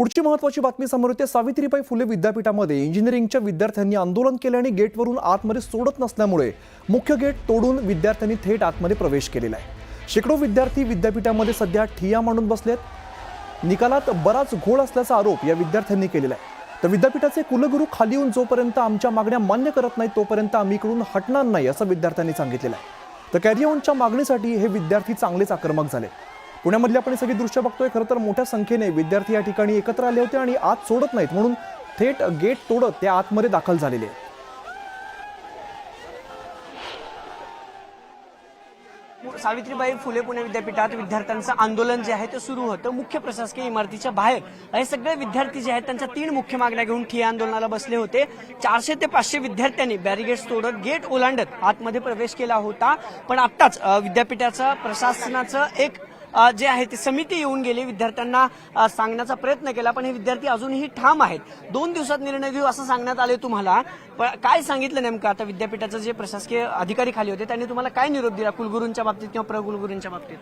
पुढची महत्त्वाची बातमी समोर येते। सावित्रीबाई फुले विद्यापीठामध्ये इंजिनिअरिंगच्या विद्यार्थ्यांनी आंदोलन केले आणि गेटवरून आतमध्ये सोडत नसल्यामुळे मुख्य गेट तोडून विद्यार्थ्यांनी थेट आतमध्ये प्रवेश केलेला आहे। शेकडो विद्यार्थी विद्यापीठामध्ये सध्या ठिय्या मांडून बसलेत। निकालात बराच घोळ असल्याचा आरोप या विद्यार्थ्यांनी केलेला आहे। तर विद्यापीठाचे कुलगुरू खाली येऊन जोपर्यंत आमच्या मागण्या मान्य करत नाहीत तोपर्यंत आम्ही इकडून हटणार नाही असं विद्यार्थ्यांनी सांगितलेलं आहे। तर कॅरी ऑनच्या मागणीसाठी हे विद्यार्थी चांगलेच आक्रमक झाले। पुण्यामधली आपण सगळी दृश्य बघतोय। खरं तर मोठ्या संख्येने विद्यार्थी या ठिकाणी एकत्र आले होते आणि आत सोडत नाहीत म्हणून थेट गेट तोडत ते आतमध्ये दाखल झालेले आहेत। सावित्रीबाई फुले पुणे विद्यापीठात विद्यार्थ्यांचं आंदोलन जे आहे ते सुरू होतं। मुख्य प्रशासकीय इमारतीच्या बाहेर हे सगळे विद्यार्थी जे आहेत त्यांच्या 3 मुख्य मागण्या घेऊन ठिय्या आंदोलनाला बसले होते। 400 ते 500 विद्यार्थ्यांनी बॅरिगेट्स तोडत गेट ओलांडत आतमध्ये प्रवेश केला होता। पण आत्ताच विद्यापीठाचं प्रशासनाचं एक जे आहे ते समिती येऊन गेली, विद्यार्थ्यांना सांगण्याचा प्रयत्न केला, पण हे विद्यार्थी अजूनही ठाम आहेत। 2 दिवसात निर्णय घेऊ असं सांगण्यात आले तुम्हाला। पण काय सांगितलं नेमकं आता विद्यापीठाचे जे प्रशासकीय अधिकारी खाली होते त्यांनी तुम्हाला काय निरोप दिला कुलगुरूंच्या बाबतीत किंवा प्रकुलगुरूंच्या बाबतीत?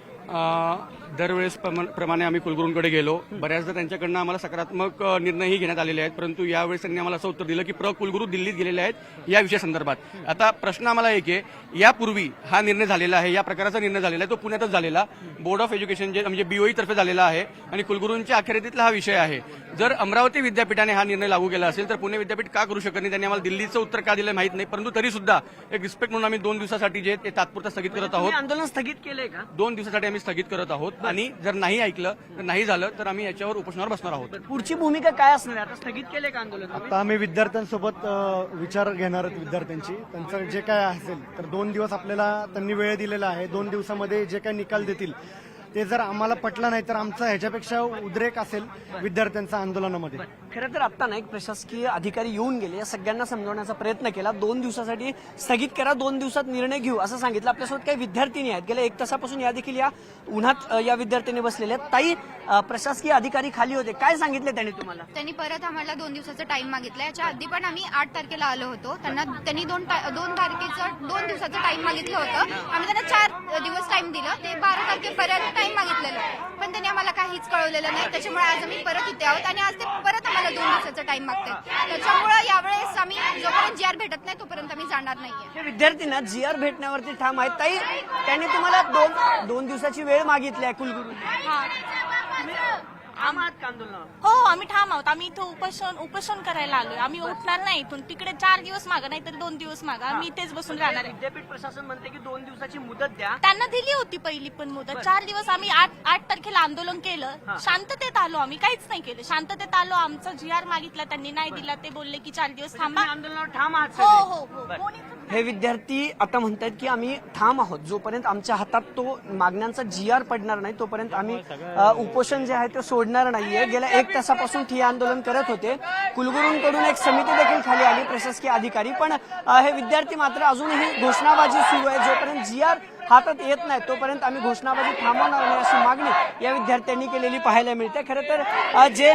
दरवेळेस प्रमाणे आम्ही कुलगुरूंकडे गेलो। बऱ्याचदा त्यांच्याकडनं आम्हाला सकारात्मक निर्णयही घेण्यात आलेले आहेत, परंतु यावेळेस त्यांनी आम्हाला असं उत्तर दिलं की कुलगुरू दिल्लीत गेलेले आहेत या विषयासंदर्भात। आता प्रश्न आम्हाला एक आहे, यापूर्वी हा निर्णय झालेला आहे, या प्रकाराचा निर्णय झालेला आहे तो पुण्यातच झालेला बोर्ड ऑफ एज्युकेशन जे म्हणजे BOE तर्फे झालेला आहे आणि कुलगुरूंच्या अखत्यारीतला हा विषय आहे। जर अमरावती विद्यापीठाने हा निर्णय लागू केला असेल तर पुणे विद्यापीठ का करू शकत नाही? त्यांनी आम्हाला दिल्लीचं उत्तर का दिलं माहित नाही, परंतु तरी सुद्धा एक रिस्पेक्ट म्हणून आम्ही 2 दिवसासाठी जे ते तात्पुरतं स्थगित करत आहोत। आंदोलन स्थगित केलंय का? 2 दिवसासाठी आम्ही स्थगित करत आहोत आणि जर नाही ऐकलं तर नाही झालं तर आम्ही याच्यावर उपोषणावर बसणार आहोत। पुढची भूमिका काय असणार आहे? आता स्थगित केले का आंदोलन? आता आम्ही विद्यार्थ्यांसोबत विचार घेणार आहोत विद्यार्थ्यांची। त्यांचं जे काय असेल तर 2 दिवस आपल्याला त्यांनी वेळ दिलेला आहे। 2 दिवसामध्ये जे काही निकाल देतील ते जर आम्हाला पटलं नाही तर आमचा ह्याच्यापेक्षा उद्रेक असेल विद्यार्थ्यांच्या आंदोलनामध्ये। खरं तर आता एक प्रशासकीय अधिकारी येऊन गेले, या सगळ्यांना समजवण्याचा प्रयत्न केला। 2 दिवसासाठी स्थगित करा, 2 दिवसात निर्णय घेऊ असं सांगितलं। आपल्यासोबत काही विद्यार्थिनी आहेत, गेल्या 1 तासापासून या देखील या उन्हात या विद्यार्थ्यांनी बसलेले आहेत। ताई, प्रशासकीय अधिकारी खाली होते, काय सांगितले त्यांनी तुम्हाला? त्यांनी परत आम्हाला 2 दिवसाचा टाइम मागितला। याच्या आधी पण आम्ही 8 तारखेला आलो होतो, त्यांनी 2 दिवसाचा टाइम मागितलं होतं। आम्ही त्यांना 4 दिवस टाइम दिलं, ते 12 तारखेपर्यंत टाइम मागितलेलं, पण त्यांनी आम्हाला काहीच कळवलेलं नाही। त्याच्यामुळे आज आम्ही परत इथे आहोत आणि आज ते परत आम्हाला 2 दिवसाचा टाइम मागतात। त्याच्यामुळे यावेळेस आम्ही जोपर्यंत GR भेटत नाही तोपर्यंत आम्ही जाणार नाहीये। विद्यार्थ्यांना GR भेटण्यावरती ठाम आहेत। ताई, त्यांनी तुम्हाला 2 दिवसाची वेळ मागितली आहे कुलगुरू? हो, आम्ही ठाम आहोत। आम्ही इथं उपोषण करायला आलोय। आम्ही उठणार नाही इथून। तिकडे 4 दिवस मागा, नाही तर 2 दिवस मागा, आम्ही इथेच बसून राहणार आहे। विद्यापीठ प्रशासन म्हणते की 2 दिवसाची मुदत द्या। त्यांना दिली होती पहिली पण मुदत। 4 दिवस आम्ही 8 तारखेला आंदोलन केलं, शांततेत आलो, आम्ही काहीच नाही केलं, शांततेत आलो। आमचा GR मागितला, त्यांनी नाही दिला, ते बोलले की 4 दिवस थांबा। आंदोलनावर ठाम आहात? हो हो हो। हे विद्यार्थी आता म्हणतात की आम्ही ठाम आहोत, जोपर्यंत आमच्या हातात तो मागण्यांचा GR पडणार नाही तोपर्यंत आम्ही उपोषण जे आहे ते सोडणार नाहीये। गेल्या 1 तासापासून ठिय्या आंदोलन करत होते। कुलगुरूंकडून एक समिती देखील खाली आली, प्रशासकीय अधिकारी, पण हे विद्यार्थी मात्र अजूनही घोषणाबाजी सुरू आहे। जोपर्यंत GR हातात येत नाही तोपर्यंत आम्ही घोषणाबाजी थांबवणार नाही अशी मागणी या विद्यार्थ्यांनी केलेली पाहायला मिळते। खरं तर जे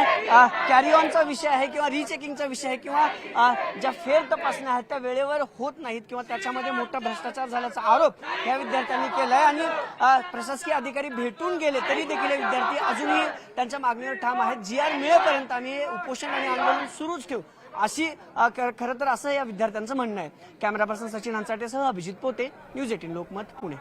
कॅरी ऑनचा विषय आहे किंवा रिचेकिंगचा विषय आहे किंवा ज्या फेर तपासण्या आहेत त्या वेळेवर होत नाहीत किंवा त्याच्यामध्ये मोठा भ्रष्टाचार झाल्याचा आरोप या विद्यार्थ्यांनी केलाय आणि प्रशासकीय अधिकारी भेटून गेले तरी देखील हे विद्यार्थी अजूनही त्यांच्या मागणीवर ठाम आहेत। GR मिळेपर्यंत आम्ही उपोषण आणि आंदोलन सुरूच ठेवू अशी खरं तर असं या विद्यार्थ्यांचं म्हणणं आहे। कॅमेरा पर्सन सचिन हंचाटेसह अभिजित पोते, न्यूज 18 लोकमत, पुणे।